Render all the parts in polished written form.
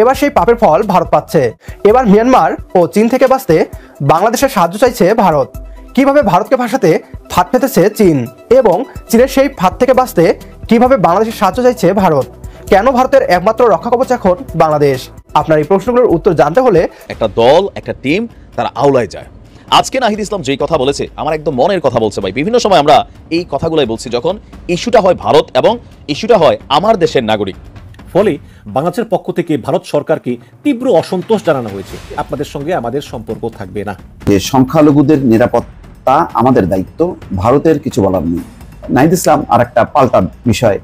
এবার সেই পাপের ফল ভারত পাচ্ছে। এবার মিয়ানমার ও চীন থেকে বাঁচতে বাংলাদেশের সাহায্য চাইছে ভারত। কিভাবে ভারতকে ভাসাতে ফাঁদ পেতেছে চীন এবং চীনের সেই ফাঁদ থেকে বাঁচতে কিভাবে বাংলাদেশের সাহায্য চাইছে ভারত, কেন ভারতের একমাত্র রক্ষা কবচ এখন বাংলাদেশ? আপনার এই প্রশ্নগুলোর উত্তর জানতে হলে একটা দল, একটা টিম তারা আওলায় যায়। আজকে নাহিদ ইসলাম যেই কথা বলেছে আমার একদম মনের কথা বলছে ভাই। বিভিন্ন সময় আমরা এই কথাগুলোই বলছি যখন ইস্যুটা হয় ভারত এবং ইস্যুটা হয় আমার দেশের নাগরিক। ফলে বাংলাদেশের পক্ষ থেকে ভারত সরকারকে তীব্র অসন্তোষ জানানো হয়েছে, আপনাদের সঙ্গে আমাদের সম্পর্ক থাকবে না। যে সংখ্যালঘুদের নিরাপত্তা আমাদের দায়িত্ব, ভারতের কিছু বলার নেই। নাহিদ ইসলাম আর একটা পাল্টা বিষয়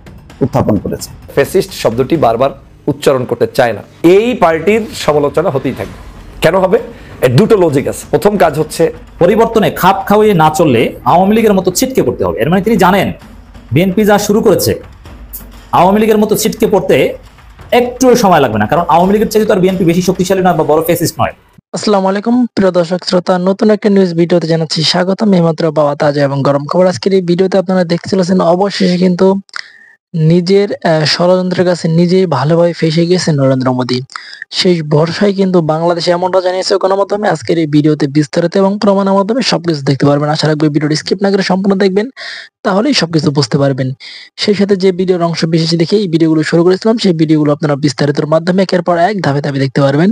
উত্থাপন করেছে। ফ্যাসিস্ট শব্দটি বারবার উচ্চারণ করতে চায় না। এই পার্টির সমালোচনা হতেই থাকবে। কেন হবে? এর দুটো লজিক আছে। প্রথম কাজ হচ্ছে পরিবর্তনে খাপ খাওয়িয়ে না চললে আওয়ামী লীগের মতো ছিটকে পড়তে হবে। এর মানে তিনি জানেন বিএনপি যা শুরু করেছে আওয়ামী লীগের মতো ছিটকে পড়তে একটু সময় লাগবে না, কারণ আওয়ামী লীগের চাইতে আর বিএনপি বেশি শক্তিশালী নয় বা বড় ফ্যাসিস্ট নয়। আসসালামু আলাইকুম প্রিয় দর্শক শ্রোতা, নতুন একটা নিউজ ভিডিওতে জানাচ্ছি স্বাগতম। এইমাত্র পাওয়া তাজা এবং গরম খবর। আজকের এই ভিডিওতে আপনারা দেখতে চলেছেন অবশেষে কিন্তু নিজের ষড়যন্ত্রের কাছে নিজেই ভালোভাবে ফেসে গেছে নরেন্দ্র মোদী। সেই ভরসায় কিন্তু বাংলাদেশে এমনটা জানিয়েছে গণমাধ্যমে। আজকের এই ভিডিওতে বিস্তারিত এবং প্রমাণের মাধ্যমে সবকিছু দেখতে পারবেন। আশা রাখবো ভিডিওটি স্কিপ না করে সম্পূর্ণ দেখবেন, তাহলেই সবকিছু বুঝতে পারবেন। সেই সাথে যে ভিডিওর অংশ বিশেষ দেখে এই ভিডিওগুলো শুরু করেছিলাম, সেই ভিডিওগুলো আপনারা বিস্তারিতর মাধ্যমে একের পর এক ধাপে ধাপে দেখতে পারবেন।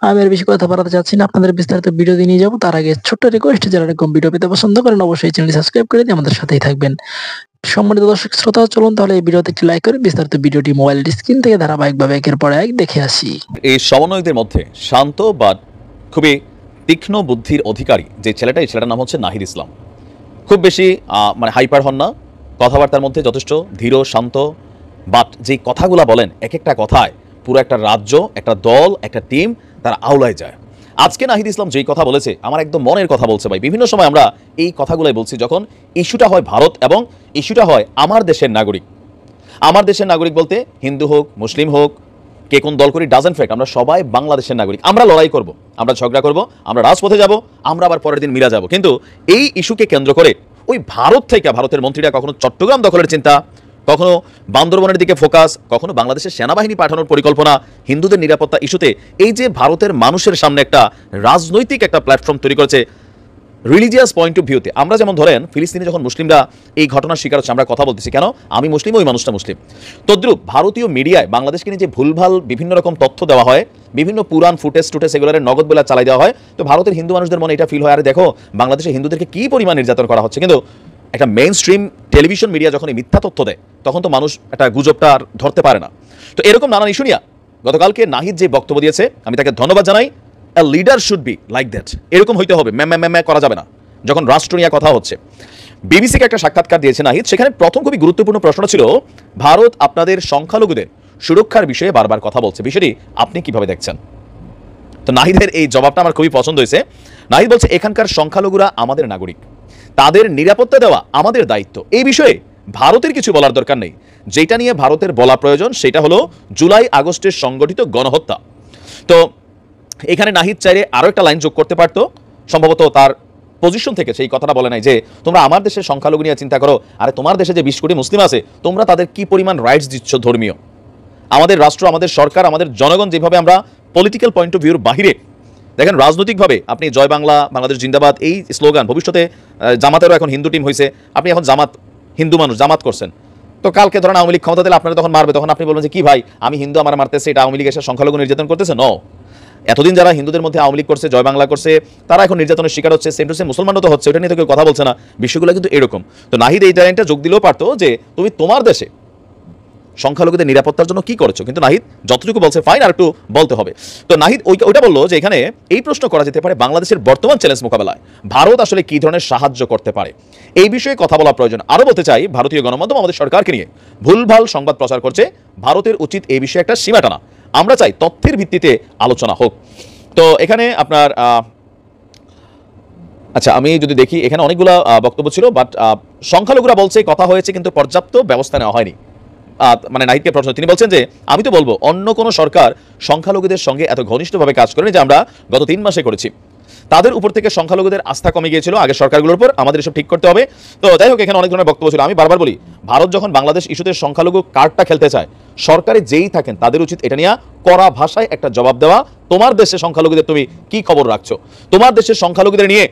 আমি আর বেশি কথা বাড়াতে চাচ্ছি না, আপনাদের বিস্তারিত ভিডিও দিয়ে নিয়ে যাবো। তার আগে ছোট্ট রিকোয়েস্ট, যারা এরকম ভিডিও পেতে পছন্দ করেন অবশ্যই চ্যানেলটি সাবস্ক্রাইব করে দিয়ে আমাদের সাথেই থাকবেন। সম্মানিত দর্শক শ্রোতা, চলুন তাহলে এই ভিডিওতে একটি লাইক করে বিস্তারিত ভিডিওটি মোবাইল স্ক্রিন থেকে ধারাবাহিকভাবে একের পর এক দেখে আসি। এই সমন্বয়কদের মধ্যে শান্ত বা খুবই তীক্ষ্ণ বুদ্ধির অধিকারী যে ছেলেটা, এই ছেলেটার নাম হচ্ছে নাহিদ ইসলাম। খুব বেশি মানে হাইপার হন না, কথাবার্তার মধ্যে যথেষ্ট ধীর শান্ত, বাট যেই কথাগুলো বলেন এক একটা কথায় পুরো একটা রাজ্য, একটা দল, একটা টিম তারা আওলায় যায়। আজকে নাহিদ ইসলাম যেই কথা বলেছে আমার একদম মনের কথা বলছে ভাই। বিভিন্ন সময় আমরা এই কথাগুলোই বলছি যখন ইস্যুটা হয় ভারত এবং ইস্যুটা হয় আমার দেশের নাগরিক। আমার দেশের নাগরিক বলতে হিন্দু হোক, মুসলিম হোক, কে কোন দল করি ডাজেন্ট ফ্যাক্ট, আমরা সবাই বাংলাদেশের নাগরিক। আমরা লড়াই করব, আমরা ঝগড়া করব, আমরা রাজপথে যাব, আমরা আবার পরের দিন মিলা যাব। কিন্তু এই ইস্যুকে কেন্দ্র করে ওই ভারত থেকে ভারতের মন্ত্রীরা কখনো চট্টগ্রাম দখলের চিন্তা, কখনো বান্দরবনের দিকে ফোকাস, কখনো বাংলাদেশের সেনাবাহিনী পাঠানোর পরিকল্পনা, হিন্দুদের নিরাপত্তা ইস্যুতে এই যে ভারতের মানুষের সামনে একটা রাজনৈতিক একটা প্ল্যাটফর্ম তৈরি করেছে রিলিজিয়াস পয়েন্ট অফ ভিউতে। আমরা যেমন ধরেন ফিলিস্তিনে যখন মুসলিমরা এই ঘটনার শিকার হচ্ছে আমরা কথা বলতেছি, কেন আমি মুসলিম ওই মানুষটা মুসলিম। তদ্রুপ ভারতীয় মিডিয়ায় বাংলাদেশকে নিয়ে যে ভুলভাল বিভিন্ন রকম তথ্য দেওয়া হয়, বিভিন্ন পুরান ফুটেজ টুটেজ এগুলোর নগদ বেলা চালাই দেওয়া হয়, তো ভারতের হিন্দু মানুষদের মনে এটা ফিল হয়, আরে দেখো বাংলাদেশে হিন্দুদেরকে কী পরিমাণ নির্যাতন করা হচ্ছে। কিন্তু একটা মেইন স্ট্রিম টেলিভিশন মিডিয়া যখন এই মিথ্যা তথ্য দেয় তখন তো মানুষ একটা গুজবটা আর ধরতে পারে না। তো এরকম নানান ইস্যু নিয়ে গতকালকে নাহিদ যে বক্তব্য দিয়েছে আমি তাকে ধন্যবাদ জানাই। আ leader should be like that, এরকম হইতে হবে, ম্যাম করা যাবে না যখন রাষ্ট্র নিয়ে কথা হচ্ছে। বিবিসিকে একটা সাক্ষাৎকার দিয়েছে নাহিদ, সেখানে প্রথম খুবই গুরুত্বপূর্ণ প্রশ্নটা ছিল ভারত আপনাদের সংখ্যালঘুদের সুরক্ষার বিষয়ে বারবার কথা বলছে, বিষয়টি আপনি কিভাবে দেখছেন? তো নাহিদের এই জবাবটা আমার খুবই পছন্দ হয়েছে। নাহিদ বলছে এখানকার সংখ্যালঘুরা আমাদের নাগরিক, তাদের নিরাপত্তা দেওয়া আমাদের দায়িত্ব। এই বিষয়ে ভারতের কিছু বলার দরকার নেই, যেটা নিয়ে ভারতের বলা প্রয়োজন সেটা হলো জুলাই আগস্টের সংগঠিত গণহত্যা। তো এখানে নাহিদ চাইলে আরও একটা লাইন যোগ করতে পারতো, সম্ভবত তার পজিশন থেকে সেই কথাটা বলে নাই যে তোমরা আমার দেশের সংখ্যালঘু নিয়ে চিন্তা করো, আরে তোমার দেশে যে 20 কোটি মুসলিম আছে তোমরা তাদের কি পরিমাণ রাইটস দিচ্ছ ধর্মীয়। আমাদের রাষ্ট্র, আমাদের সরকার, আমাদের জনগণ যেভাবে আমরা পলিটিক্যাল পয়েন্ট অফ ভিউর বাহিরে দেখেন রাজনৈতিকভাবে আপনি জয় বাংলা, বাংলাদেশ জিন্দাবাদ এই স্লোগান, ভবিষ্যতে জামাতেরও এখন হিন্দু টিম হয়েছে, আপনি এখন জামাত, হিন্দু মানুষ জামাত করছেন, তো কালকে ধরেন আওয়ামী লীগ ক্ষমতা দিলে আপনারা তখন মারবে, তখন আপনি বলবেন যে কি ভাই আমি হিন্দু আমার মারতেছে, এটা আওয়ামী লীগ এসে সংখ্যালঘু নির্যাতন করতেছে। ন, এতদিন যারা হিন্দুদের মধ্যে আওয়ামী লীগ করছে, জয় বাংলা করছে, তারা এখন নির্যাতনের শিকার হচ্ছে, সেম টু সেম মুসলমানও তো হচ্ছে, ওটা নিয়ে তো কেউ কথা বলছে না। বিষয়গুলো কিন্তু এরকম। তো নাহিদ এই লাইনটা যোগ দিলেও পারতো যে তুমি তোমার দেশে সংখ্যালঘুদের নিরাপত্তার জন্য কি করেছো, কিন্তু নাহিদ যতটুকু বলছে ফাইন আর একটু বলতে হবে। তো নাহিদ ওইটা বললো যে এখানে এই প্রশ্ন করা যেতে পারে বাংলাদেশের বর্তমান চ্যালেঞ্জ মোকাবেলায় ভারত আসলে কি ধরনের সাহায্য করতে পারে, এই বিষয়ে কথা বলা প্রয়োজন। আরও বলতে চাই ভারতীয় গণমাধ্যম আমাদের সরকারকে নিয়ে ভুলভাল সংবাদ প্রচার করছে, ভারতের উচিত এই বিষয়ে একটা সীমা টানা। আমরা চাই তথ্যের ভিত্তিতে আলোচনা হোক। তো এখানে আপনার আচ্ছা আমি যদি দেখি এখানে অনেকগুলো বক্তব্য ছিল, বাট সংখ্যালঘুরা বলছে কথা হয়েছে কিন্তু পর্যাপ্ত ব্যবস্থা নেওয়া হয়নি। মানে নাহিদকে প্রশ্ন, তিনি বলছেন যে আমি তো বলবো অন্য কোনো সরকার সংখ্যালঘুদের সঙ্গে এত ঘনিষ্ঠভাবে কাজ করেনি যে আমরা গত 3 মাসে করেছি। তাদের উপর থেকে সংখ্যালঘুদের আস্থা কমে গিয়েছিল আগের সরকারগুলোর উপর। আমাদের এসব ঠিক করতে হবে। তো যাই হোক, এখানে অনেক ধরনের বক্তব্য ছিল। আমি বারবার বলি, ভারত যখন বাংলাদেশ ইস্যুতে সংখ্যালঘু কার্ডটা খেলতে চায়, সরকারে যেই থাকেন তাদের উচিত এটা নিয়ে কড়া ভাষায় একটা জবাব দেওয়া। তোমার দেশে সংখ্যালঘুদের তুমি কি খবর রাখছো? তোমার দেশের সংখ্যালঘুদের নিয়ে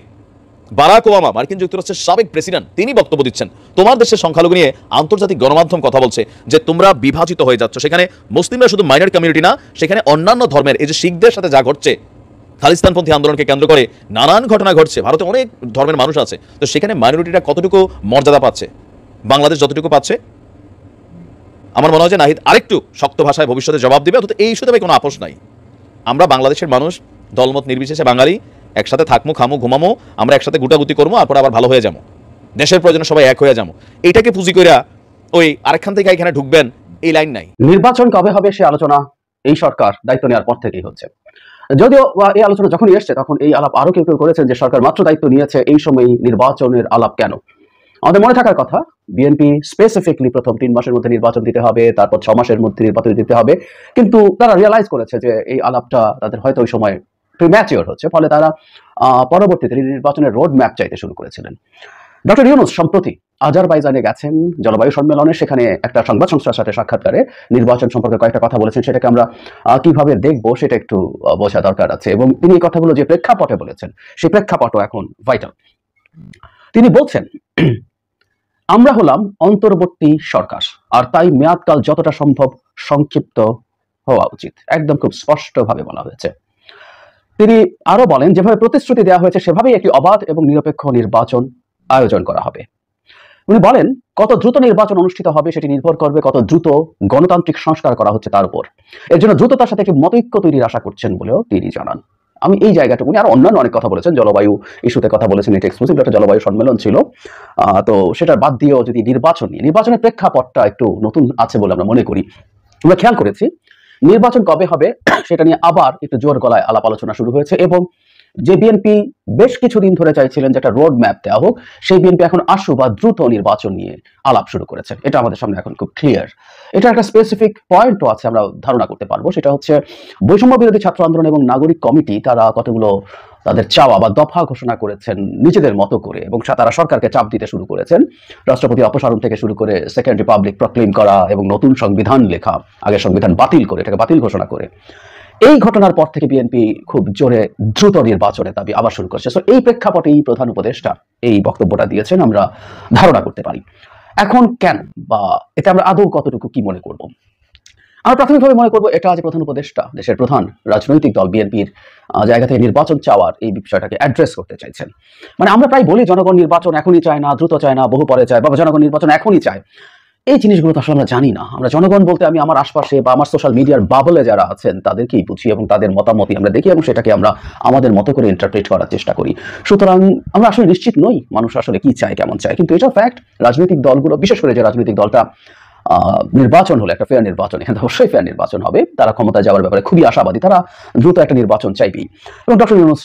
বারাক ওবামা, মার্কিন যুক্তরাষ্ট্রের সাবেক প্রেসিডেন্ট, তিনি বক্তব্য দিচ্ছেন। তোমার দেশের সংখ্যালঘু নিয়ে আন্তর্জাতিক গণমাধ্যম কথা বলছে যে তোমরা বিভাজিত হয়ে যাচ্ছ। সেখানে মুসলিমরা শুধু মাইনর কমিউনিটি না, সেখানে অন্যান্য ধর্মের, এই যে শিখদের সাথে যা ঘটছে, খালিস্তানপন্থী আন্দোলনকে কেন্দ্র করে নানান ঘটনা ঘটছে। ভারতে অনেক ধর্মের মানুষ আছে, তো সেখানে মাইনরিটিটা কতটুকু মর্যাদা পাচ্ছে, বাংলাদেশ যতটুকু পাচ্ছে? আমার মনে হয় যে নাহিদ আরেকটু শক্ত ভাষায় ভবিষ্যতে জবাব দিবে। অথচ এই ইস্যুতে কোনো আপোষ নাই। আমরা বাংলাদেশের মানুষ, দলমত নির্বিশেষে বাঙালি, একসাথে থাকমু, খামু, ঘুমামো, আমরা একসাথে গুটাগুটি করবো, তারপর আবার ভালো হয়ে যাবো, দেশের প্রয়োজনে সবাই এক হয়ে যাবো। এইটাকে পুঁজি কইরা ওই আরেকখান থেকে এখানে ঢুকবেন, এই লাইন নাই। নির্বাচন কবে হবে সে আলোচনা এই সরকার দায়িত্ব নেওয়ার পর থেকেই হচ্ছে। যদিও এই আলোচনা যখনই এসছে তখন এই আলাপ আরো কেউ কেউ করেছেন যে সরকার মাত্র দায়িত্ব নিয়েছে, এই সময় নির্বাচনের আলাপ কেন? আমাদের মনে থাকার কথা, বিএনপি স্পেসিফিকলি প্রথম 3 মাসের মধ্যে নির্বাচন দিতে হবে, তারপর 6 মাসের মধ্যে নির্বাচন দিতে হবে, কিন্তু তারা রিয়েলাইজ করেছে যে এই আলাপটা তাদের হয়তো ওই সময় প্রিম্যাচিওর হচ্ছে, ফলে তারা পরবর্তীতে নির্বাচনের রোড ম্যাপ চাইতে শুরু করেছিলেন। ডক্টর ইউনূস সম্প্রতি আজারবাইজানে গেছেন জলবায়ু সম্মেলনে, সেখানে একটা সংবাদ সংস্থার সাথে সাক্ষাৎকারে নির্বাচন সম্পর্কে কয়েকটা কথা বলেছেন। সেটাকে আমরা কিভাবে দেখবো সেটা একটু বোঝা দরকার আছে, এবং তিনি এই কথাগুলো যে প্রেক্ষাপটে বলেছেন সেই প্রেক্ষাপটও এখন ভাইটাল। তিনি বলছেন, আমরা হলাম অন্তর্বর্তী সরকার, আর তাই মেয়াদকাল যতটা সম্ভব সংক্ষিপ্ত হওয়া উচিত। একদম খুব স্পষ্টভাবে বলা হয়েছে। তিনি আরো বলেন, যেভাবে প্রতিশ্রুতি দেওয়া হয়েছে সেভাবেই একটি অবাধ এবং নিরপেক্ষ নির্বাচন আয়োজন করা হবে। উনি বলেন, কত দ্রুত নির্বাচন অনুষ্ঠিত হবে সেটি নির্ভর করবে কত দ্রুত গণতান্ত্রিক সংস্কার করা হচ্ছে তার উপর। এর জন্য দ্রুততার সাথে একটি মতৈক্য তৈরির আশা করছেন বলেও তিনি জানান। আমি এই জায়গাটুকু, উনি আরো অন্যান্য অনেক কথা বলেছেন, জলবায়ু ইস্যুতে কথা বলেছেন, এটা এক্সক্লুসিভ একটা জলবায়ু সম্মেলন ছিল। তো সেটার বাদ দিয়েও যদি নির্বাচনের প্রেক্ষাপটটা একটু নতুন আছে বলে আমরা মনে করি। আমরা খেয়াল করেছি নির্বাচন কবে হবে সেটা নিয়ে আবার একটু জোর গলায় আলাপ আলোচনা শুরু হয়েছে, এবং যে বিএনপি বেশ কিছুদিন ধরে চাইছিলেন যে একটা রোড ম্যাপ দেওয়া হোক, সেই বিএনপি এখন আশু বা দ্রুত নির্বাচন নিয়ে আলাপ শুরু করেছে। এটা আমাদের সামনে এখন খুব ক্লিয়ার। এটা একটা স্পেসিফিক পয়েন্টও আছে, আমরা ধারণা করতে পারবো। সেটা হচ্ছে বৈষম্য বিরোধী ছাত্র আন্দোলন এবং নাগরিক কমিটি তারা কতগুলো তাদের চাওয়া বা দফা ঘোষণা করেছেন নিজেদের মতো করে, এবং তারা সরকারকে চাপ দিতে শুরু করেছেন। রাষ্ট্রপতি অপসারণ থেকে শুরু করে সেকেন্ড রিপাবলিক প্রক্লেম করা এবং নতুন সংবিধান লেখা, আগের সংবিধান বাতিল করে এটাকে বাতিল ঘোষণা করে। এই ঘটনার পর থেকে বিএনপি খুব জোরে দ্রুত নির্বাচনের দাবি আবার শুরু করছে। সো এই প্রেক্ষাপটে এই প্রধান উপদেষ্টা এই বক্তব্যটা দিয়েছেন, আমরা ধারণা করতে পারি। এখন কেন, বা এটা আমরা আদৌ কতটুকু কি মনে করব? আমরা প্রাথমিকভাবে মনে করবো এটা যে প্রধান উপদেষ্টা দেশের প্রধান রাজনৈতিক দল বিএনপির জায়গা থেকে নির্বাচন চাওয়ার এই বিষয়টাকে অ্যাড্রেস করতে চাইছেন। মানে আমরা প্রায় বলি জনগণ নির্বাচন এখনই চায় না, দ্রুত চায় না, বহু পরে চায়, বা জনগণ নির্বাচন এখনই চায়। এই জিনিসগুলো তো আসলে আমরা জানি না। আমরা জনগণ বলতে আমি আমার আশপাশে বা আমার সোশ্যাল মিডিয়ার বাবলে যারা আছেন তাদেরকেই বুঝি, এবং তাদের মতামতই আমরা দেখি, এবং সেটাকে আমরা আমাদের মতো করে ইন্টারপ্রেট করার চেষ্টা করি। সুতরাং আমরা আসলে নিশ্চিত নই মানুষ আসলে কি চায়, কেমন চায়। কিন্তু এটা ফ্যাক্ট, রাজনৈতিক দলগুলো, বিশেষ করে যে রাজনৈতিক দলটা নির্বাচন হলে একটা ফেয়ার নির্বাচন, এখানে অবশ্যই ফেয়ার নির্বাচন হবে, তারা ক্ষমতায় যাওয়ার ব্যাপারে খুবই আশাবাদী, তারা দ্রুত একটা নির্বাচন চাইবেই। এবং ডক্টর ইউনূস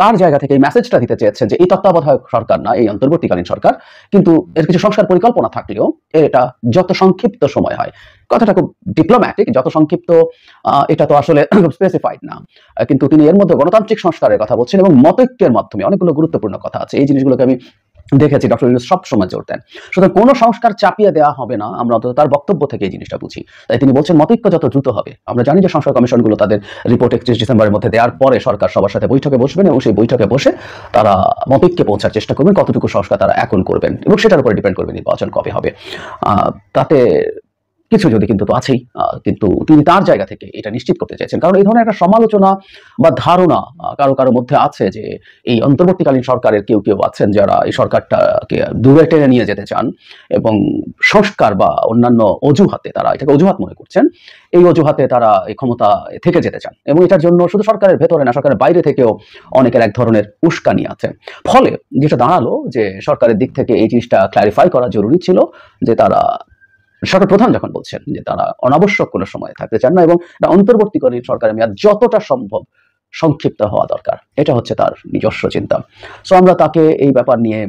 তার জায়গা থেকে এই মেসেজটা দিতে চেয়েছেন যে এই তত্ত্বাবধায়ক সরকার না, এই অন্তর্বর্তীকালীন সরকার, কিন্তু এর কিছু সংস্কার পরিকল্পনা থাকলেও এটা যত সংক্ষিপ্ত সময় হয়, কথাটা খুব ডিপ্লোম্যাটিক, যত সংক্ষিপ্ত এটা তো আসলে খুব স্পেসিফাইড না, কিন্তু তিনি এর মধ্যে গণতান্ত্রিক সংস্কারের কথা বলছেন এবং মতৈক্যের মাধ্যমে অনেকগুলো গুরুত্বপূর্ণ কথা আছে। এই জিনিসগুলোকে আমি দেখেছি ডক্টর ইউনূস সবসময় জোর দেন। সুতরাং কোনো সংস্কার চাপিয়ে দেওয়া হবে না, আমরা অন্তত তার বক্তব্য থেকে এই জিনিসটা বুঝি। তাই তিনি বলছেন মতৈক্য যত দ্রুত হবে। আমরা জানি যে সংস্কার কমিশনগুলো তাদের রিপোর্ট 31 ডিসেম্বরের মধ্যে দেওয়ার পরে সরকার সবার সাথে বৈঠকে বসবেন, এবং সেই বৈঠকে বসে তারা মতৈক্যে পৌঁছার চেষ্টা করবেন, কতটুকু সংস্কার তারা এখন করবেন, এবং সেটার উপরে ডিপেন্ড করবে নির্বাচন কবে হবে। তাতে কিছু যদি কিন্তু তো আছেই, কিন্তু তিনি তার জায়গা থেকে এটা নিশ্চিত করতে চাইছেন, কারণ এই ধরনের একটা সমালোচনা বা ধারণা কারো কারো মধ্যে আছে যে এই অন্তর্বর্তীকালীন সরকারের কেউ কেউ আছেন যারা এই সরকারটাকে দূরে টেনে নিয়ে যেতে চান, এবং সংস্কার বা অন্যান্য অজুহাতে তারা এটাকে অজুহাত মনে করছেন, এই অজুহাতে তারা এই ক্ষমতা থেকে যেতে চান, এবং এটার জন্য শুধু সরকারের ভেতরে না, সরকারের বাইরে থেকেও অনেকের এক ধরনের উস্কানি আছে। ফলে যেটা দাঁড়ালো যে সরকারের দিক থেকে এই জিনিসটা ক্ল্যারিফাই করা জরুরি ছিল যে তারা, সরকার প্রধান যখন বলছেন যে তারা অনাবশ্যক কোনো সময় থাকতে চান না, এবং অন্তর্বর্তীকালীন সরকারের মেয়াদ যতটা সম্ভব সংক্ষিপ্ত হওয়া দরকার, এটা হচ্ছে তার নিজস্ব চিন্তা। সো আমরা তাকে এই ব্যাপার নিয়ে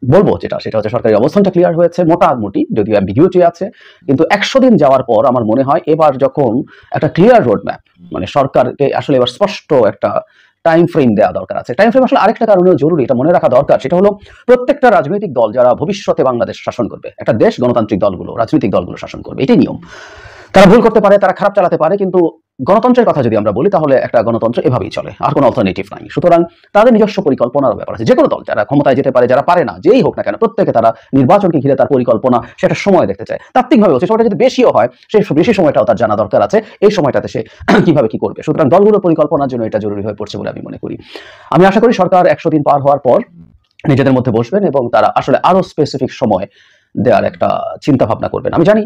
বলবো সেটা হচ্ছে সরকারের অবস্থানটা ক্লিয়ার হয়েছে মোটামুটি, যদিও অ্যাম্বিগুইটি আছে, কিন্তু 100 দিন যাওয়ার পর আমার মনে হয় এবার যখন একটা ক্লিয়ার রোড ম্যাপ, মানে সরকারকে আসলে এবার স্পষ্ট একটা টাইম ফ্রেম দেওয়া দরকার আছে। টাইম ফ্রেম আসলে আরেকটা কারণেও জরুরি, এটা মনে রাখা দরকার। সেটা হলো প্রত্যেকটা রাজনৈতিক দল যারা ভবিষ্যতে বাংলাদেশ শাসন করবে, একটা দেশ গণতান্ত্রিক দলগুলো, রাজনৈতিক দলগুলো শাসন করবে, এটাই নিয়ম। তারা ভুল করতে পারে, তারা খারাপ চালাতে পারে, কিন্তু গণতন্ত্রের কথা যদি আমরা বলি তাহলে একটা গণতন্ত্র এভাবেই চলে, আর কোনো অল্টারনেটিভ নাই। সুতরাং তাদের নিজস্ব পরিকল্পনার ব্যাপার আছে। যে কোনো দল যারা ক্ষমতায় যেতে পারে, যারা পারে না, যেই হোক না কেন, প্রত্যেকে তারা নির্বাচনকে ঘিরে তার পরিকল্পনা, সেটা সময় দেখতে চায়, তাত্ত্বিকভাবে হচ্ছে সময়টা যদি বেশিও হয়, সেই বেশি সময়টাও তার জানা দরকার আছে, এই সময়টাতে সে কিভাবে কি করবে। সুতরাং দলগুলোর পরিকল্পনার জন্য এটা জরুরি হয়ে পড়ছে বলে আমি মনে করি। আমি আশা করি সরকার 100 দিন পার হওয়ার পর নিজেদের মধ্যে বসবেন এবং তারা আসলে আরো স্পেসিফিক সময় দেওয়ার একটা চিন্তা ভাবনা করবেন। আমি জানি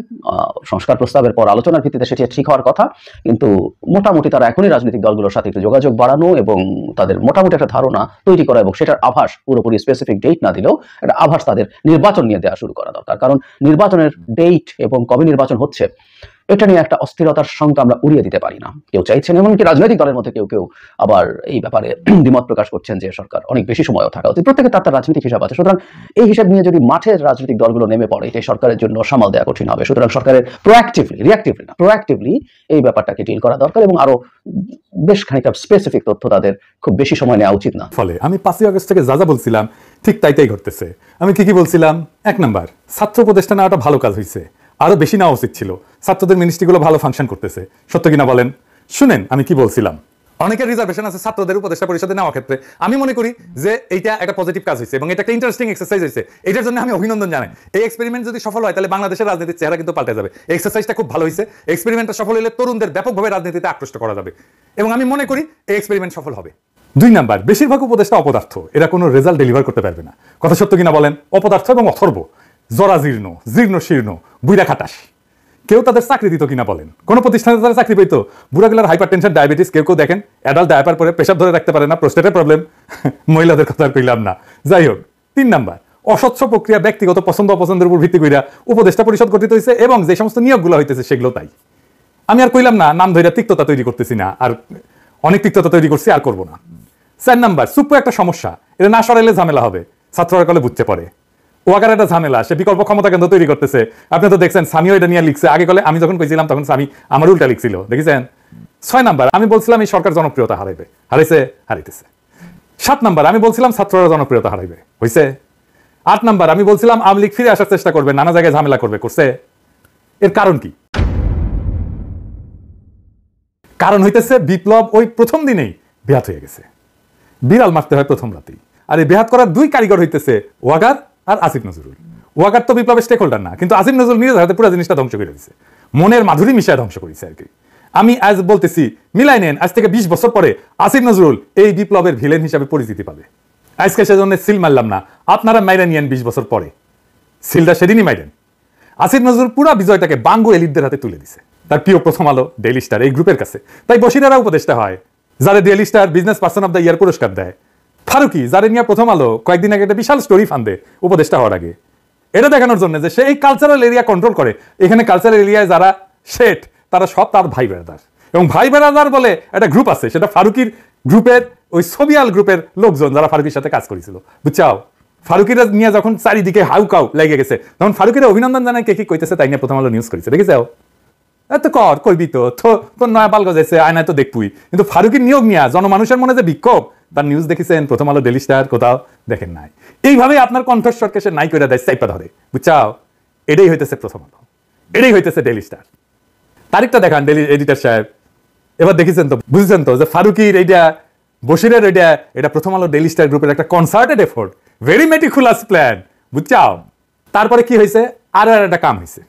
সংস্কার প্রস্তাবের পর আলোচনার ভিত্তিতে সেটি ঠিক হওয়ার কথা, কিন্তু মোটামুটি তারা এখনই রাজনৈতিক দলগুলোর সাথে একটু যোগাযোগ বাড়ানো এবং তাদের মোটামুটি একটা ধারণা তৈরি করা এবং সেটার আভাস, পুরোপুরি স্পেসিফিক ডেট না দিলেও একটা আভাস তাদের নির্বাচন নিয়ে দেওয়া শুরু করা দরকার। কারণ নির্বাচনের ডেট এবং কবে নির্বাচন হচ্ছে এটা নিয়ে একটা অস্থিরতার শঙ্কা আমরা উড়িয়ে দিতে পারি না। কেউ চাইছেন, এমনকি রাজনৈতিক দলের মধ্যে কেউ কেউ আবার এই ব্যাপারে দ্বিমত প্রকাশ করছেন যে সরকার অনেক বেশি সময়ও থাকা উচিত। প্রত্যেকে তার রাজনৈতিক হিসাব আছে। সুতরাং এই হিসাব নিয়ে যদি মাঠের রাজনৈতিক দলগুলো নেমে পড়ে, এটাই সরকারের জন্য সামাল দেওয়া কঠিন হবে। সুতরাং সরকারের প্রোঅ্যাক্টিভলি এই ব্যাপারটাকে ডিল করা দরকার এবং আরো বেশ খানিকটা স্পেসিফিক তথ্য তাদের খুব বেশি সময় নেওয়া উচিত না। ফলে আমি 5ই আগস্ট থেকে যা যা বলছিলাম ঠিক তাই ঘটতেছে। আমি কি বলছিলাম? 1 নাম্বার, ছাত্র উপদেষ্টা নেওয়াটা ভালো কাজ হয়েছে, আরো বেশি নেওয়া উচিত ছিল। ছাত্রদের মিনিস্ট্রিগুলো ভালো ফাংশন করতেছে, সত্য কিনা বলেন? শুনেন আমি কি বলছিলাম। অনেকের রিজার্ভেশন আছে ছাত্রদের উপদেষ্টা পরিষদে নেওয়ার ক্ষেত্রে। আমি মনে করি যে এইটা একটা পজিটিভ কাজ হয়েছে এবং এটা একটা ইন্টারেস্টিং এক্সারসাইজ হয়েছে। এটার জন্য আমি অভিনন্দন জানাই। এই এক্সপেরিমেন্ট যদি সফল হয় তাহলে বাংলাদেশের রাজনীতির চেহারা কিন্তু পাল্টে যাবে। এক্সারসাইজটা খুব ভালো হয়েছে। এক্সপেরিমেন্টটা সফল হলে তরুণদের ব্যাপকভাবে রাজনীতিতে আকৃষ্ট করা যাবে এবং আমি মনে করি এই এক্সপেরিমেন্ট সফল হবে। 2 নাম্বার, বেশিরভাগ উপদেষ্টা অপদার্থ, এরা কোনো রেজাল্ট ডেলিভার করতে পারবে না। কথা সত্য কিনা বলেন? অপদার্থ এবং অথর্ব, জরাজীর্ণ, জীর্ণ শীর্ণ, বুইরা খাটাস। কেউ তাদের চাকরি দিত কিনা বলেন? কোন প্রতিষ্ঠানে তারা চাকরি পেতো? বুড়াগুলার হাইপার টেনশন, ডায়াবেটিস, কেউ দেখেন অ্যাডাল্ট ডায়াপার পরে পেশাব ধরে রাখতে পারে না, প্রোস্টেটের প্রবলেম। মহিলাদের কথা আর কইলাম না। যাই হোক, 3 নাম্বার, অস্বচ্ছ প্রক্রিয়া, ব্যক্তিগত পছন্দ অপছন্দের উপর ভিত্তি কইরা উপদেষ্টা পরিষদ গঠিত হয়েছে এবং যে সমস্ত নিয়োগগুলো হইতেছে সেগুলো তাই। আমি আর কইলাম না, নাম ধইরা তিক্ততা তৈরি করতেছি না, আর অনেক তিক্ততা তৈরি করছি, আর করবো না। 4 নাম্বার, সুপ্র একটা সমস্যা, এটা না সরাইলে ঝামেলা হবে, ছাত্ররা কলে বুঝতে পারে। ওয়াকার একটা ঝামেলা, সে বিকল্প ক্ষমতা কেন্দ্র তৈরি করতেছে। আপনি তো দেখছেন সামিও এটা নিয়ে লিখছে। আগে কলে আমি যখন কইছিলাম তখন সামি আমার উল্টা লিখছিল, দেখেছেন? 6 নাম্বার, আমি বলছিলাম এই সরকার জনপ্রিয়তা হারাইবে, হারাইতেছে। 7 নাম্বার, আমি বলছিলাম ছাত্ররা জনপ্রিয়তা হারাইবে, হইছে। 8 নাম্বার, আমি বলছিলাম আওয়ামী লীগ ফিরে আসার চেষ্টা করবে, নানা জায়গায় ঝামেলা করবে, করছে। এর কারণ কি? কারণ হইতেছে বিপ্লব ওই প্রথম দিনেই বেহাত হয়ে গেছে। বিড়াল মারতে হয় প্রথম রাতেই। আর এই বেহাত করার 2 কারিগর হইতেছে ওয়াকার আর আসিফ নজরুল। ওয়াকার তো বিপ্লবের স্টেক হোল্ডার না, কিন্তু আসিফ নজরুল নিজের হাতে পুরো জিনিসটা ধ্বংস করে দিয়েছে, মনের মাধুরী মিশায় ধ্বংস করেছে আর কি। আমি আজ বলতেছি, মিলাই নেন, আজ থেকে 20 বছর পরে আসিফ নজরুল এই বিপ্লবের ভিলেন হিসাবে পরিচিতি পাবে। আজকে সেজন্য সিল মারলাম না, আপনারা মাইরা নিয়েন 20 বছর পরে, সিলটা সেদিনই মাইরেন। আসিফ নজরুল পুরো বিজয়টাকে বাঙ্গু এলিটদের হাতে তুলে দিছে, তার প্রিয় প্রথম আলো, ডেইলি স্টার এই গ্রুপের কাছে। তাই বসিরারা উপদেষ্টা হয়, যারা daily star business person of the year পুরস্কার দেয়। ফারুকি, যারে নিয়ে প্রথম আলো কয়েকদিন আগে একটা বিশাল স্টোরি ফান্দে উপদেষ্টা হওয়ার আগে, এটা দেখানোর জন্য যে সে এই কালচারাল এরিয়া কন্ট্রোল করে। এখানে কালচারাল এরিয়ায় যারা শেঠ তারা সব তার ভাই বেড়াদার, এবং ভাই বেড়াদার বলে একটা গ্রুপ আছে, সেটা ফারুকির গ্রুপের ওই সোবিয়াল গ্রুপের লোকজন যারা ফারুকির সাথে কাজ করেছিল, বুঝছাও? ফারুকিরা নিয়ে যখন চারিদিকে হাউকাউ লেগে গেছে, তখন ফারুকিরা অভিনন্দন জানায় কে কি কইতেছে তাই নিয়ে প্রথম আলো নিউজ করেছে, দেখেছাও? এত কর কইবি তো, তোর নয়া পাল গজাইছে, আয়নায় তো দেখবই। কিন্তু ফারুকির নিয়োগ নিয়ে জনমানুষের মনে যে বিক্ষোভ, তার নিউজ দেখেছেন প্রথম আলো, ডেইলি স্টার, কোথাও দেখেন নাই। এইভাবে আপনার কণ্ঠস্বরকে সে নাই করে দেয়, চাইপা ধরে, বুঝছাও? এটাই হইতেছে প্রথম আলো, এটাই হইতেছে ডেইলি স্টার। তারিখটা দেখান ডেইলি এডিটর সাহেব। এবার দেখেছেন তো, বুঝছেন তো যে ফারুকির এইটা, বশিরের এটা প্রথম আলো ডেইলি স্টার গ্রুপের একটা concerted effort, very meticulous plan, বুঝছাও? তারপরে কি হয়েছে? আর একটা কাম হয়েছে।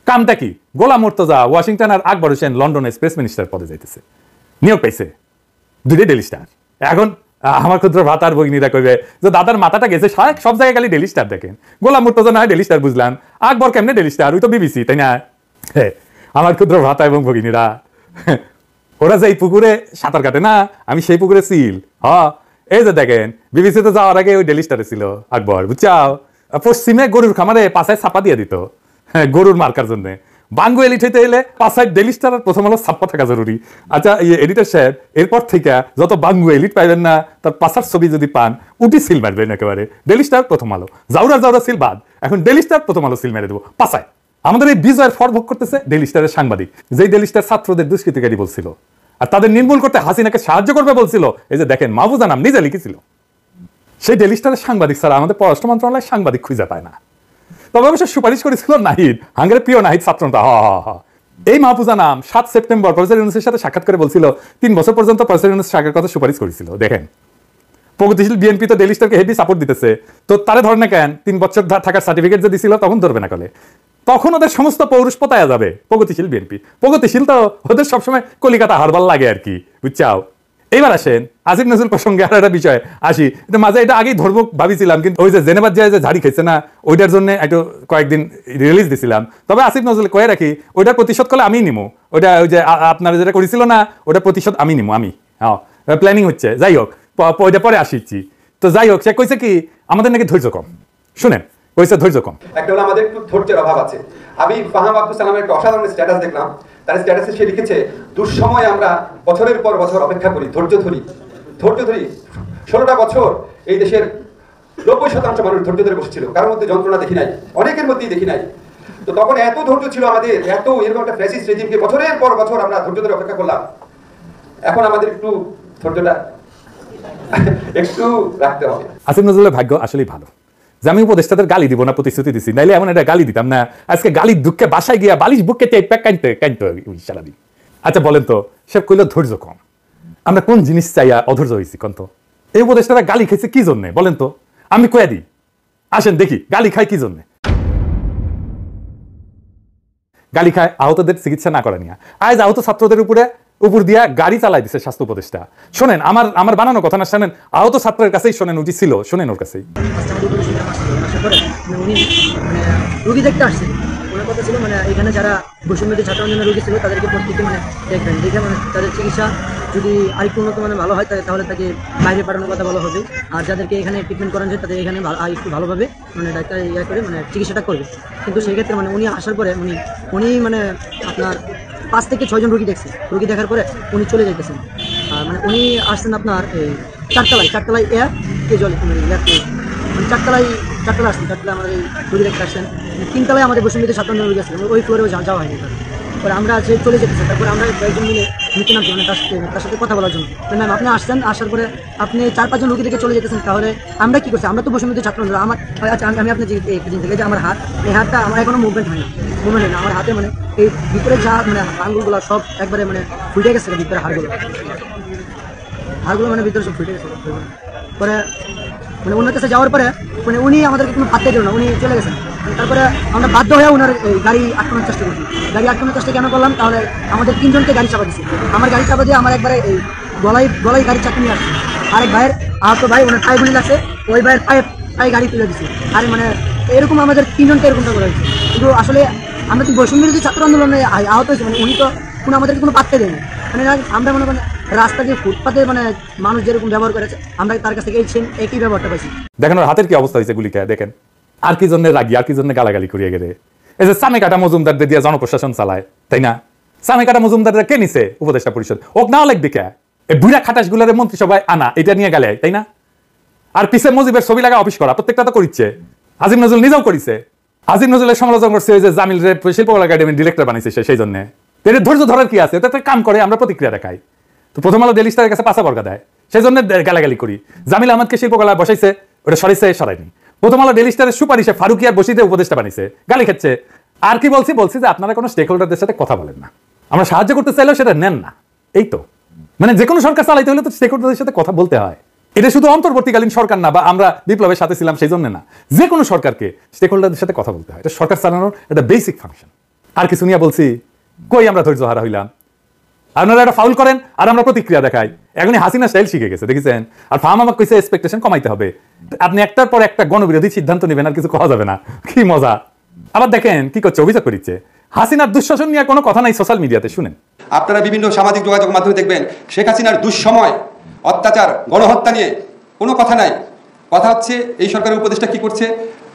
কামটা কি? গোলাম মুর্তজা ওয়াশিংটন আর আকবর হোসেন লন্ডনে স্পেস মিনিস্টার পদে যাইতেছে, নিয়োগ পাইছে, 2 ডেইলি স্টার। এখন আমার ক্ষুদ্র ভাতার ভগিনীরা কইবে যে দাদার মাথাটা গেছে, সব জায়গায় খালি ডেইলি স্টার দেখেন। গোলাম মুর্তজা না ডেইলি স্টার বুঝলাম, আকবর কেমনে ডেইলি স্টার? ওই তো বিবিসি, তাই না? আমার ক্ষুদ্র ভাতা এবং ভগিনীরা, ওরা যে এই পুকুরে সাঁতার কাটে না, আমি সেই পুকুরে সিল। এই যে দেখেন, বিবিসিতে যাওয়ার আগে ওই ডেইলি স্টারে ছিল আকবর, বুঝছাও? পশ্চিমে গরুর খামারে পাশায় ছাপা দিয়ে দিত, গরুর মার্কার জন্য। বাঙ্গু এলিট হইতে এলে পাশায় ডেইলি স্টার আর প্রথম আলো ছাপ্পা থাকা জরুরি। আচ্ছা, এডিটর সাহেব, এরপর থেকে যত বাঙ্গু এলিট পাইবেন না, তার পাশার ছবি যদি পান, উঠি সিল মারবেন একেবারে, ডেইলি স্টার প্রথম আলো, জাউরা সিল বাদ, এখন ডেইলি স্টার প্রথম আলো সিল মেরে দেবো পাশায়। আমাদের এই বিজয়ের ফর ভোগ করতেছে ডেইলি স্টারের সাংবাদিক, যেই ডেইলি স্টার ছাত্রদের দুষ্কৃতিকারী বলছিল, আর তাদের নির্মূল করতে হাসিনাকে সাহায্য করবে বলছিল। এই যে দেখেন, মাহফুজা নাম নিজে লিখেছিল। সেই ডেইলি স্টারের সাংবাদিক ছাড়া আমাদের পররাষ্ট্র মন্ত্রণালয় সাংবাদিক খুঁজে পায় না। তবে অবশ্য সুপারিশ করেছিল নাহিদ, হাঙ্গের প্রিয় নাহিদ ছাত্রটা। এই মাহফুজা নাম 7 সেপ্টেম্বর প্রফেসর ইউনূসের সাথে সাক্ষাৎ করে বলছিল 3 বছর পর্যন্ত প্রফেসর ইউনূস সাক্ষাৎ কথা সুপারিশ করেছিল। দেখেন, প্রগতিশীল বিএনপি তো ডেইলি স্টারকে হেভি সাপোর্ট দিতেছে, তো তারে ধরে না কেন? 3 বছর থাকার সার্টিফিকেট যে দিছিল তখন ধরবে না কলে? তখন ওদের সমস্ত পৌরুষ পতায়া যাবে। প্রগতিশীল বিএনপি, প্রগতিশীল তো ওদের সবসময় কলিকাতা হারবার লাগে আর কি, বুঝছাও। এইবার আসেন আসিফ নজরুল প্রসঙ্গে আর একটা বিষয় আসি। মাঝে এটা আগেই ধরবো ভাবিছিলাম, কিন্তু ওই যে জেনেভার যে ঝাড়ি খেয়েছে না, ওইটার জন্য একটু কয়েকদিন রিলিজ দিছিলাম। তবে আসিফ নজরুল কয়ে রাখি, ওইটার প্রতিশোধ করলে আমি নিমো। ওইটা ওই যে আপনারা যেটা করেছিল না, ওটা প্রতিশোধ আমি নিমো। আমি প্ল্যানিং হচ্ছে। যাই হোক, ওইটা পরে আসিছি। তো যাই হোক, সে কইছে কি আমাদের নাকি ধৈর্য কম। শুনেন, কইছে ধৈর্য কম। একটা হলো আমাদের একটু ধৈর্যের অভাব আছে। আমি ফাহাম আব্দুল সালামের একটা অসাধারণ স্ট্যাটাস দেখলাম। তার স্ট্যাটাসে সে লিখেছে, দুঃসময় আমরা বছরের পর বছর অপেক্ষা করি, ধৈর্য ধরি। 16টা বছর এই দেশের 90% মানুষ ধৈর্য ধরে বসেছিল, কারোর মধ্যে যন্ত্রণা দেখি নাই, অনেকের মধ্যেই দেখি নাই। তো তখন এত ধৈর্য ছিল আমাদের, এত এরকম একটা ফ্যাসিস্ট রেজিমকে বছরের পর বছর আমরা ধৈর্য ধরে অপেক্ষা করলাম। এখন আমাদের একটু ধৈর্যটা একটু রাখতে হবে। আসিফ নজরুলের ভাগ্য আসলেই ভালো যে আমি উপদেষ্টাদের গালি দিব না প্রতিশ্রুতি দিছি, নাইলে এমন একটা গালি দিতাম না। আজকে গালির দুঃখে বাসায় গিয়া বালিশ বুককে কাঁদতে সারাদিন। আচ্ছা বলেন তো, সে কইল ধৈর্য কম। আমরা কোন জিনিস চাইয়া অধৈর্য হয়েছি কন্ত? এই উপদেষ্টারা গালি খাইছে কি জন্যে বলেন তো? আমি কয়া দিই, আসেন দেখি গালি খায় কি জন্যে। গালি খায় আহতদের চিকিৎসা না করা নিয়ে। আজ আহত ছাত্রদের উপর দিয়া গাড়ি চালাই দিছে স্বাস্থ্য উপদেষ্টা। শোনেন, আমার বানানো কথা না, শোনেন আহত ছাত্রের কাছেই শোনেন, উচিত ছিল শোনেন ওর কাছেই। রোগী দেখতে আসছে, ওনার কথা ছিল মানে এখানে যারা বৈষম্যদের ছাত্র আন্দোলনের রোগী ছিল তাদেরকে প্রত্যেকে মানে দেখবেন, দেখে মানে তাদের চিকিৎসা যদি আরেকটু উন্নত মানে ভালো হয় তাহলে তাকে বাইরে পাঠানোর কথা বলা হবে। আর যাদেরকে এখানে ট্রিটমেন্ট করানো যায় তাদের এখানে একটু ভালোভাবে মানে ডাক্তার করে মানে চিকিৎসাটা করবে। কিন্তু সেক্ষেত্রে মানে উনি আসার পরে উনি মানে আপনার 5 থেকে 6 জন রোগী দেখছে। রোগী দেখার পরে উনি চলে যাইতেছেন। আর মানে উনি আসছেন আপনার এই চারতলায় এয়ার কে জল মানে চারতলায় আসছেন। চারতলায় আমাদের এই রোগী দেখতে আসছেন। 3 তলায় আমাদের বৈষম্যদের ছাত্র রোগী আসছেন, ওই ফ্লোরেও যাওয়া হয়নি। পরে আমরা চলে যেতেছি, তারপরে আমরা কয়েকজন মিলে নিচে নামছি মানে তার সাথে কথা বলার জন্য। তো ম্যাম আপনি আসছেন, আসার পরে আপনি 4-5 জন রোগী থেকে চলে যেতেছেন, তাহলে আমরা কি করছি? আমরা তো বৈষম্যদের ছাত্র আন্দোলন। আমার আচ্ছা আমি আপনার একদিন থেকে যে আমার হাত, এই হাতটা আমার এখনো মুভমেন্ট হয় না। আমার হাতে মানে এই ভিতরে যা মানে আঙ্গুলগুলো সব একবারে মানে ফুটে গেছে, ভিতরে হাড়গুলো মানে ভিতরে সব ফুটে গেছে। পরে মানে ওনার কাছে যাওয়ার পরে মানে উনি আমাদেরকে কোনো পাত্তা দিল না, উনি চলে গেছেন। তারপরে আমরা বাধ্য হয়ে ওনার গাড়ি আটকানোর চেষ্টা করছি। গাড়ি আটকানোর চেষ্টা কেন করলাম? তাহলে আমাদের 3 জনকে গাড়ি চাপা দিচ্ছে। আমার গাড়ি চাপা দিয়ে আমার একবারে এই গলায় গাড়ি চাপা নিয়ে আসছে। আরেক ভাইয়ের আহত ভাই, ওনার পায়ে গুলি লাগছে, ওই ভাইয়ের পায়ে গাড়ি তুলে দিচ্ছে। আর মানে এরকম আমাদের 3 জনকে এরকমটা করা হয়েছে। কিন্তু আসলে আমরা তো বৈষম্যবিরোধী ছাত্র আন্দোলনে আহত হয়েছি, মানে উনি তো আমাদেরকে কোনো পাত্তা দেয়নি। মানে আমরা মনে করেন রাস্তা দিয়ে ফুটপাতে মানে মানুষ যেরকম ব্যবহার করেছে, আমরা তার কাছ থেকে একই ব্যবহারটা পাইছি। দেখেন ওর হাতের কি অবস্থা হয়েছে গুলিটা, দেখেন। আর কি জন্য রাগি, আর কি জন্য গালাগালি করিয়ে গেলে। এই যে সামে কাটা মজুমদারদের দিয়ে জনপ্রশাসন চালায়, তাই না? সামে কাটা মজুমদাররা কে নিছে উপদেষ্টা পরিষদ? ওক নাও লাগবে কে? এই বুড়া খাটাস গুলার মন্ত্রিসভায় আনা, এটা নিয়ে গেলে, তাই না? আর পিছে মুজিবের ছবি লাগা অফিস করা, প্রত্যেকটা তো করিচ্ছে। আজিম নজরুল নিজেও করিছে। আজিম নজরুলের সমালোচনা করছে যে জামিল শিল্পকলা একাডেমির ডিরেক্টর বানাইছে সেই জন্য। এর ধৈর্য ধরার কি আছে? তাতে কাম করে, আমরা প্রতিক্রিয়া দেখাই। তো প্রথম আলো ডেইলি স্টারের কাছে পাশা বর্গা দেয়, সেই জন্য গালাগালি করি। জামিল আহমদকে শিল্পকলা বসাইছে, ওটা সরাইনি। প্রথম আলো ডেইলি স্টারের সুপারিশে ফারুকিয়ার বসিতে উপদেষ্টা বানিয়েছে, গালি খাচ্ছে। আর কি বলছি যে আপনারা কোনো স্টেক হোল্ডারদের সাথে কথা বলেন না, আমরা সাহায্য করতে চাইলেও সেটা নেন না। এই তো মানে যে কোনো সরকার চালাইতে হলে তো স্টেক হোল্ডারদের সাথে কথা বলতে হয়। এটা শুধু অন্তর্বর্তীকালীন সরকার না, বা আমরা বিপ্লবের সাথে ছিলাম সেই জন্য না, যে কোনো সরকারকে স্টেক হোল্ডারদের সাথে কথা বলতে হয়। এটা সরকার চালানোর একটা বেসিক ফাংশন। আর কিছু নিয়ে বলছি কই আমরা ধৈর্য হারা হইলাম? আপনারা একটা ফাউল করেন আর আমরা প্রতিক্রিয়া দেখাই। এখনই হাসিনা স্টাইল শিখে গেছে, দেখেছেন? আর ফার্ম আমাকে কইছে এক্সপেকটেশন কমাইতে হবে। আপনি একটার পর একটা গণবিরোধী সিদ্ধান্ত নেবেন, আর কিছু করা যাবে না। কি মজা! আবার দেখেন কি করছে, অভিযোগ করিচ্ছে হাসিনার দুঃশাসন নিয়ে কোনো কথা নাই সোশ্যাল মিডিয়াতে। শুনেন, আপনারা বিভিন্ন সামাজিক যোগাযোগ মাধ্যমে দেখবেন শেখ হাসিনার দুঃসময়, অত্যাচার, গণহত্যা নিয়ে কোনো কথা নাই। কথা হচ্ছে এই সরকারের উপদেষ্টা কি করছে,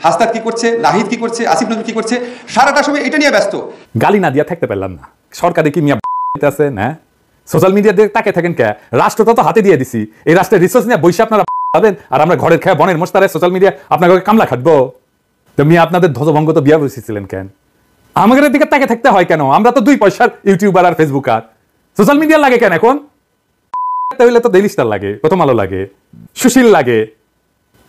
হাসনাত কি করছে, নাহিদ কি করছে, আসিফ নজরুল কি করছে, সারাটা সময় এটা নিয়ে ব্যস্ত। গালি না দিয়া থাকতে পারলাম না। সরকারে কি মিয়া আছে না? সোশ্যাল মিডিয়া দিয়ে তাকে থাকেন কে? রাষ্ট্রটা তো হাতে দিয়ে দিছি, এই রাষ্ট্রের রিসোর্স নিয়ে বৈশা আপনারা পাবেন, আর আমরা ঘরের খেয়ে বনের মোস্তারে সোশ্যাল মিডিয়া আপনাকে কামলা খাটবো। তো মিয়া আপনাদের ধ্বজভঙ্গ তো বিয়া বসেছিলেন কেন? আমাদের দিকে তাকে থাকতে হয় কেন? আমরা তো 2 পয়সার ইউটিউবার আর ফেসবুকার। সোশ্যাল মিডিয়া লাগে কেন এখন? হইলে তো ডেইলি স্টার লাগে, প্রথম আলো লাগে, সুশীল লাগে,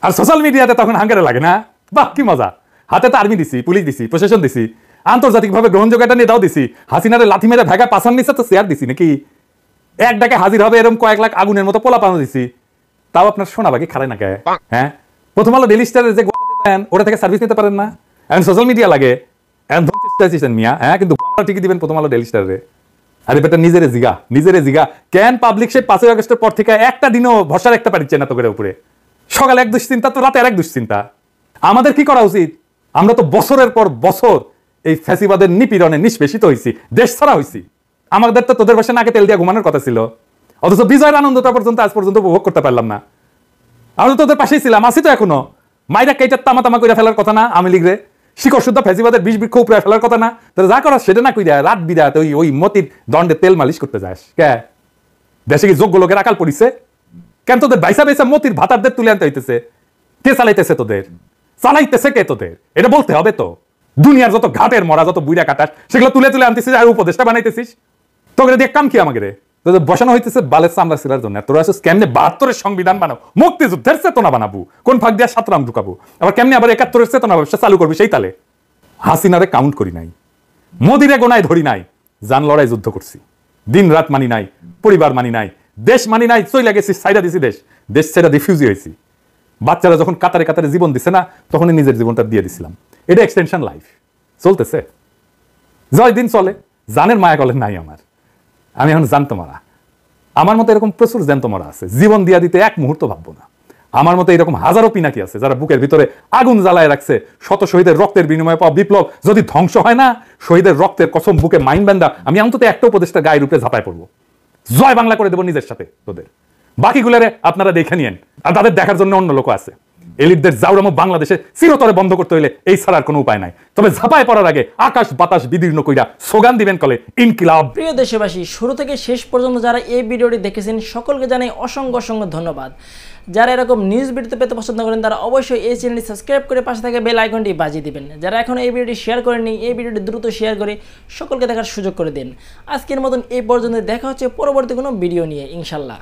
আর সোশ্যাল মিডিয়াতে তখন হাঙ্গারে লাগে না? বাহ কি মজা! হাতে তো আর্মি দিছি, পুলিশ দিছি, প্রশাসন দিছি, আন্তর্জাতিকভাবে গ্রহণযোগ্য একটা নেতাও দিছি, হাসিনারে লাথি মেরে ভেগা পাশার নিচে তো শেয়ার দিছি নাকি? এক ডাকে হাজির হবে এরকম কয়েক লাখ আগুনের মতো পোলা পানো দিছি, তাও আপনার শোনা বাকি খারাই না কে? হ্যাঁ, প্রথম আলো ডেইলি স্টারের যে দেন ওটা থেকে সার্ভিস নিতে পারেন না? এখন সোশ্যাল মিডিয়া লাগে, এখন মিয়া, হ্যাঁ, কিন্তু ঠিকই দিবেন প্রথম আলো ডেইলি স্টারে। আরে বেটা নিজেরে জিগা কেন পাবলিক সে 5ই আগস্টের পর থেকে একটা দিনও ভরসা রাখতে পারছে না তোদের উপরে? সকালে এক দুশ্চিন্তা তো রাতে আরেক দুশ্চিন্তা। আমাদের কি করা উচিত? আমরা তো বছরের পর বছর এই ফ্যাসিবাদের নিপীড়নে নিষ্পেষিত হয়েছি, দেশ ছাড়া হয়েছি। আমাদের তো তোদের বাসায় নাকে তেল দিয়ে ঘুমানোর কথা ছিল, অথচ বিজয়ের আনন্দটা পর্যন্ত আজ পর্যন্ত উপভোগ করতে পারলাম না। আমরা তোদের পাশেই ছিলাম, আছি তো এখনো। মাইরা কেইটা তামা কইরা ফেলার কথা না? আমি লিখরে শিকড় শুদ্ধ ফ্যাসিবাদের বিষ বৃক্ষ উপরে ফেলার কথা না? তোরা যা করার সেটা না কইরা রাত বিরাত ওই মতির দণ্ডে তেল মালিশ করতে যাস কে? দেশে কি যোগ্য লোকের আকাল পড়িছে? কেন তোদের বাইসা মতির ভাতারদের তুলে আনতে হইতেছে? কে চালাইতেছে তোদের? চালাইতেছে কে তোদের? এটা বলতে হবে তো। দুনিয়ার যত ঘাটের মরা, যত বুইরা কাটাস, সেগুলো তুলে আনতেছিস আর উপদেশটা বানাইতেছিস। তোকে দিয়ে কাম কি আমাকে রে? তোদের বসানো হইতেছে বালের চামড়া ছিলার জন্য। তোরা আসছিস কেমনে 72-এর সংবিধান বানাও, মুক্তিযুদ্ধের চেতনা বানাবো, কোন ভাগ দিয়ে 7 রাম ঢুকাবো, আবার কেমনে আবার 71-এর চেতনা ব্যবসা চালু করবি সেই তালে। হাসিনারে কাউন্ট করি নাই, মোদিরে গোনায় ধরি নাই, জান লড়াই যুদ্ধ করছি, দিন রাত মানি নাই, পরিবার মানি নাই, দেশ মানি নাই, চইলা গেছি, সাইডা দিছি দেশ ছেড়া রিফিউজি হয়েছি। বাচ্চারা যখন কাতারে কাতারে জীবন দিছে না, তখনই নিজের জীবনটা দিয়ে দিছিলাম। এটা এক্সটেনশন লাইফ চলতেছে, জয় দিন চলে। জানের মায়া কলেন নাই আমার, আমি এখন জানতো মারা। আমার মতো এরকম প্রচুর জ্যান্ত মারা আছে, জীবন দিয়া দিতে এক মুহূর্ত ভাববো না। আমার মতো এরকম হাজারো পিনাকি আছে যারা বুকের ভিতরে আগুন জ্বালায় রাখছে। শত শহীদের রক্তের বিনিময়ে পাওয়া বিপ্লব যদি ধ্বংস হয় না, শহীদের রক্তের কসম বুকে মাইন বান্ধা আমি অন্তত একটা উপদেশটা গায়ের উপরে ঝাঁপায় পড়বো, জয় বাংলা করে দেবো নিজের সাথে। তোদের বাকিগুলারে আপনারা দেখে নিয়েন, আর তাদের দেখার জন্য অন্য লোক আছে। এলিটদের জাউরামো বাংলাদেশে চিরতরে বন্ধ করতে হইলে এই ছাড়ার কোনো উপায় নাই। তবে ঝাঁপায় পড়ার আগে আকাশ বাতাস বিদীর্ণ কইরা স্লোগান দিবেন কলে ইনকিলাব। প্রিয় দেশবাসী, শুরু থেকে শেষ পর্যন্ত যারা এই ভিডিওটি দেখেছেন সকলকে জানাই অসংখ্য ধন্যবাদ। যারা এরকম নিউজ ভিডিও পেতে পছন্দ করেন তারা অবশ্যই এই চ্যানেলটি সাবস্ক্রাইব করে পাশে থাকা বেল আইকনটি বাজিয়ে দিবেন। যারা এখন এই ভিডিওটি শেয়ার করেননি, এই ভিডিওটি দ্রুত শেয়ার করে সকলকে দেখার সুযোগ করে দিন। আজকের মতন এই পর্যন্ত, দেখা হচ্ছে পরবর্তী কোনো ভিডিও নিয়ে ইনশাল্লাহ।